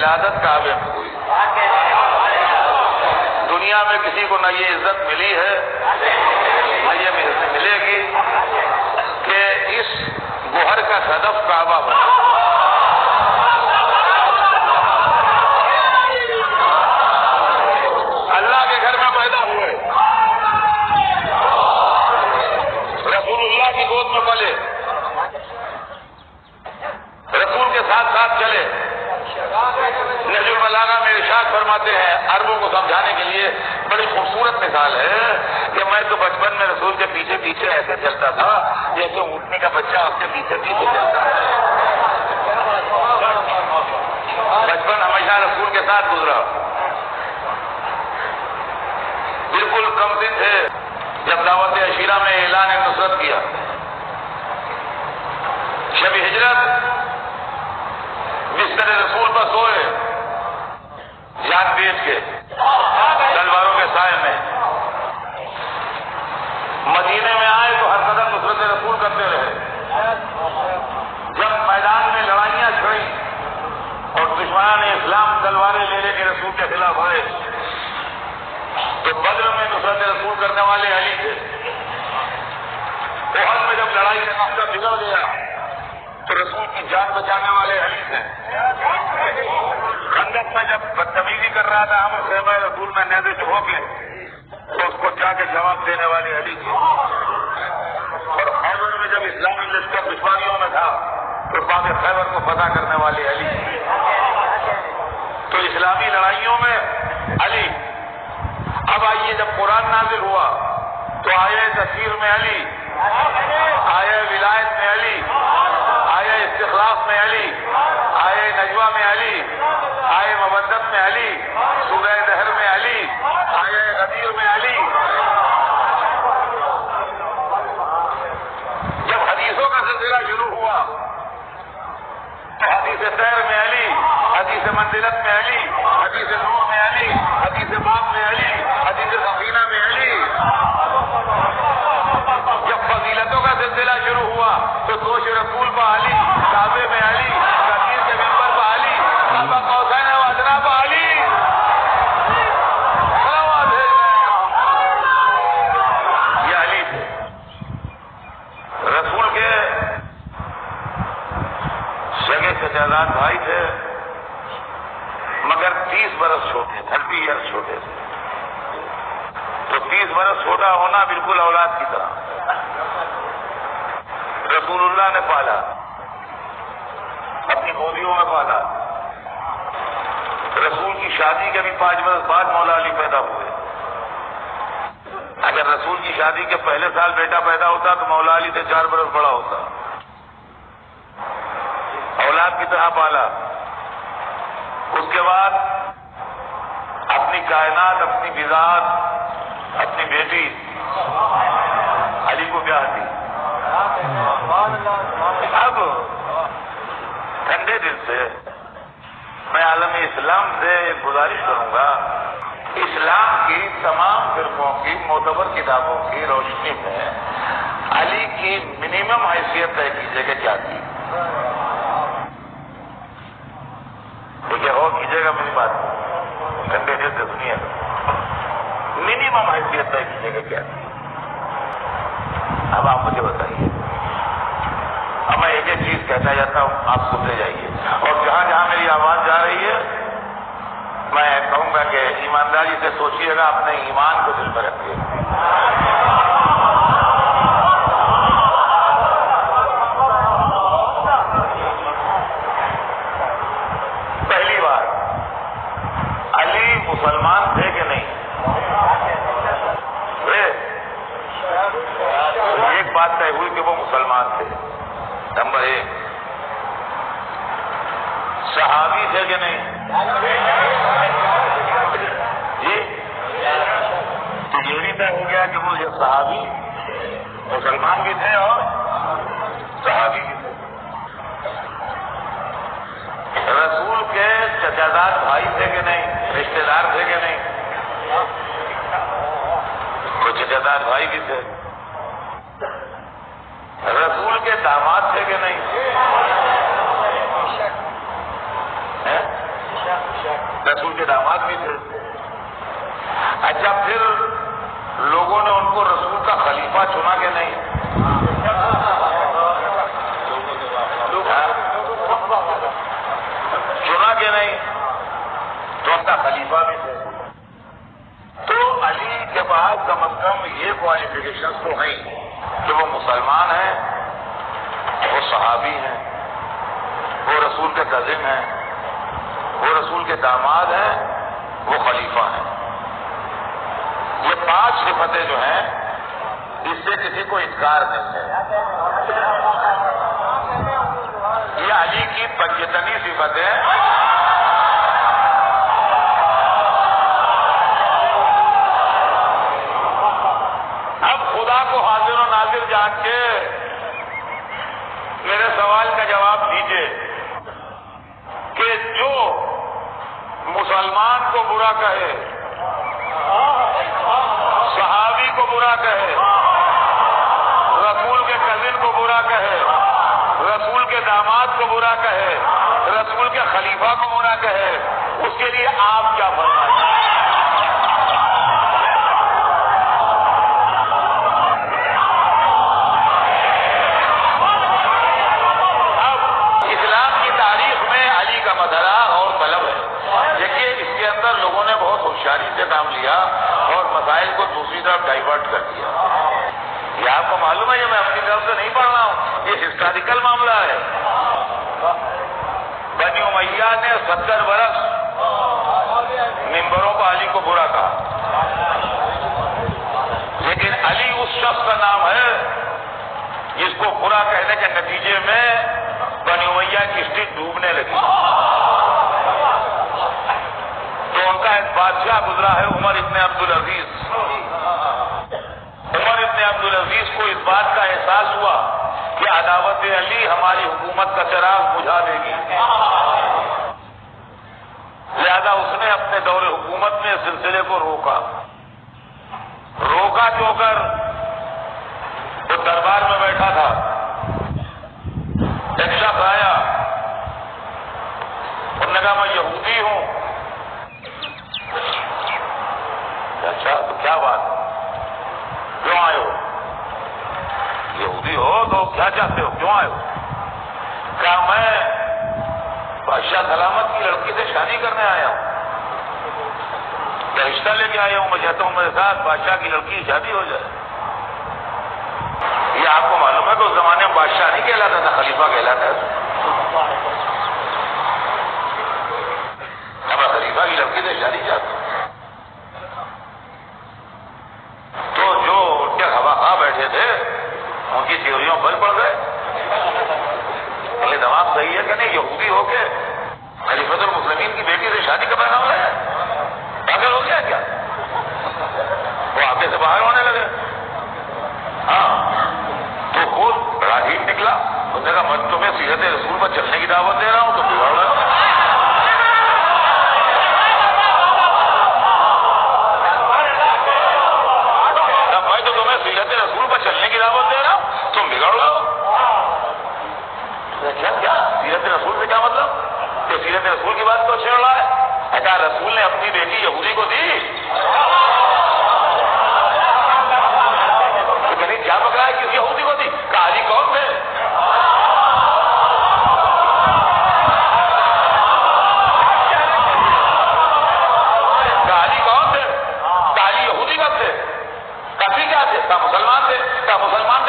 ولادت کعبے میں ہوئی. دنیا میں کسی کو نہ یہ عزت ملی ہے نہ یہ ملے گی کہ اس گوہر کا صدف کعبہ بنا. اللہ کے گھر میں پیدا ہوئے, رسول اللہ کی گود میں پلے, رسول کے ساتھ ساتھ چلے. نہج البلاغہ میں ارشاد فرماتے ہیں, عربوں کو سمجھانے کے لیے بڑی خوبصورت مثال ہے کہ میں تو بچپن میں رسول کے پیچھے پیچھے ایسے چلتا تھا جیسے اونٹنی کا بچہ اس کے پیچھے پیچھے چلتا ہے. بچپن ہمیشہ رسول کے ساتھ گزرا. بالکل کم دن تھے جب دعوت عشیرہ میں اعلان نصرت کیا. شب ہجرت بستر رسول پر سوئے جان بیچ کے تلواروں کے سائے میں. مدینے میں آئے تو ہر قدم نصرت رسول کرتے رہے. جب میدان میں لڑائیاں چھڑیں اور دشمنان اسلام تلواریں لے لے کے رسول کے خلاف آئے تو بدر میں نصرت رسول کرنے والے علی تھے. احد میں جب لڑائی کا معاملہ بگڑ گیا تو رسول کی جان بچانے والے علی تھے. خندق میں جب بدتمیزی کر رہا تھا ہم خیمہ رسول میں نیزے چوک لے تو اس کو جا کے جواب دینے والے علی تھے. اور خیبر میں جب اسلامی لشکر دشواریوں میں تھا تو باب خیبر کو فتح کرنے والے علی. تو اسلامی لڑائیوں میں علی. اب آئیے جب قرآن نازل ہوا تو آئے تفسیر میں علی, آئے ولایت میں علی, آئے استخلاف میں علی, آئے نجوہ میں علی, آئے مودت میں علی, سورہ دہر میں علی, آئے غدیر میں علی. جب حدیثوں کا سلسلہ شروع ہوا تو حدیث سیر میں علی, حدیث منزلت میں علی, حدیث نور میں علی, حدیث باب میں علی, حدیث سفینہ میں علی. جب فضیلتوں کا سلسلہ شروع ہوا تو دوش رسول پہ علی, کعبے میں علی, غدیر کے ممبر پہ علی, کعبہ قوسین و ادنیٰ پہ علی. یہ علی تھے رسول کے سگے چچاداد بھائی تھے مگر 30 برس چھوٹے, 30 ایئرس چھوٹے تھے. تو 30 برس چھوٹا ہونا بالکل اولاد کی طرح. رسول اللہ نے پالا, اپنی گودیوں میں پالا. رسول کی شادی کے بھی 5 برس بعد مولا علی پیدا ہوئے. اگر رسول کی شادی کے پہلے سال بیٹا پیدا ہوتا تو مولا علی سے 4 برس بڑا ہوتا. اولاد کی طرح پالا. اس کے بعد اپنی کائنات, اپنی بذات, اپنی بیٹی علی کو بیاہ دی. اب ٹھنڈے دل سے میں عالم اسلام سے گزارش کروں گا, اسلام کی تمام فرقوں کی معتبر کتابوں کی روشنی میں علی کی منیمم حیثیت طے کیجیے کہ کیا تھی. دیکھیے غور کیجیے گا میری بات, ٹھنڈے دل سے سنیے. منیمم حیثیت طے کیجیے گا کیا تھی. اب آپ مجھے بتائیے. اب میں ایک ایک چیز کہتا جاتا ہوں, آپ سنتے جائیے, اور جہاں جہاں میری آواز جا رہی ہے میں کہوں گا کہ ایمانداری سے سوچیے گا, اپنے ایمان کو دل میں رکھیے. پہلی بات, علی مسلمان تھے کہ نہیں؟ ایک بات طے ہوئی کہ وہ مسلمان تھے. نمبر 1, صحابی تھے کہ نہیں؟ جی, تو یہ بھی طے ہو گیا کہ وہ صحابی مسلمان بھی تھے اور صحابی بھی تھے. رسول کے چچاداد بھائی تھے کہ نہیں, رشتے دار تھے کہ نہیں؟ تو چچاداد بھائی بھی تھے. رسول کے داماد تھے کہ نہیں؟ رسول کے داماد بھی تھے. اچھا پھر لوگوں نے ان کو رسول کا خلیفہ چنا کہ نہیں؟ چنا کہ نہیں؟ تو ان کا خلیفہ بھی تھے. تو علی کے بعد کم از کم یہ کوالیفیکیشن تو ہیں کہ وہ مسلمان ہیں، وہ صحابی ہیں، وہ رسول کے کزن ہیں، وہ رسول کے داماد ہیں، وہ خلیفہ ہیں. یہ 5 صفتیں جو ہیں اس سے کسی کو انکار نہیں ہے. یہ علی کی 25 صفتیں. اب خدا کو حاضر و ناظر جان کے میرے سوال کا جواب دیجیے کہ جو مسلمان کو برا کہے، صحابی کو برا کہے، رسول کے کزن کو برا کہے، رسول کے داماد کو برا کہے، رسول کے خلیفہ کو برا کہے، اس کے لیے آپ کیا فرمائیں؟ اب اسلام کی تاریخ میں علی کا مسئلہ اور طلب ہے. دیکھیے اس کے اندر لوگوں نے بہت ہوشیاری سے کام لیا اور مسائل کو دوسری طرف ڈائیورٹ کر دیا. یہ آپ کو معلوم ہے، یہ میں اپنی طرف سے نہیں پڑھ رہا ہوں، یہ ہسٹوریکل معاملہ ہے. بنی امیہ نے 70 برس ممبروں پر علی کو برا کہا، لیکن علی اس شخص کا نام ہے جس کو برا کہنے کے نتیجے میں بنی امیہ کی اسٹریٹ ڈوبنے لگی. تو ان کا ایک بادشاہ گزرا ہے عمر ابن عبدالعزیز. عمر ابن عبدالعزیز کو اس بات کا احساس ہوا کہ عداوت علی ہماری حکومت کا چراغ بجھا دے گی، لہذا اس نے اپنے دور حکومت میں اس سلسلے کو روکا کیوں کر وہ دربار میں بیٹھا تھا. ایک شخص آیا، انہوں نے کہا میں یہودی ہوں. اچھا تو کیا بات، کیوں آئے ہو؟ یہودی ہو تو کیا چاہتے ہو، کیوں آئے ہو؟ کہا میں بادشاہ سلامت کی لڑکی سے شادی کرنے آیا ہوں، کیا رشتہ لے کے آیا ہوں، میں چاہتا ہوں میرے ساتھ بادشاہ کی لڑکی کی شادی ہو جائے. یہ آپ کو معلوم ہے کہ اس زمانے میں بادشاہ نہیں کہلاتا تھا، خلیفہ کہلاتا تھا. میں خلیفہ کی لڑکی سے شادی چاہتا ہوں. تو جو ان کے خواہاں بیٹھے تھے ان کی تھیوریوں بل پڑ گئے. پہلے دماغ صحیح ہے کہ نہیں، یہودی ہو کے خلیفۃ المسلمین کی بیٹی سے شادی کا پیغام ہے، پاگل ہو گیا کیا؟ وہ آگے سے باہر ہونے لگے. ہاں تو خود بڑا ہیٹ نکلا. اس نے کہا میں تمہیں سیرت رسول پر چلنے کی دعوت دے رہا ہوں تو بگڑ رہا ہوں. میں تو تمہیں سیرت رسول پر چلنے کی دعوت دے رہا ہوں، تم بگڑ رہا ہو. کیا سیرت رسول سے کیا مطلب؟ کہ سیرت رسول کی بات تو چھیڑ رہا ہے. کہا رسول نے اپنی بیٹی یہودی کو دی. کیا پکڑا ہے کس یہودی کو دی؟ کہا علی کون تھے؟ کہا علی کون تھے؟ کہا علی یہودی کب تھے؟ کافی کیا تھے؟ کہا مسلمان تھے. کہا مسلمان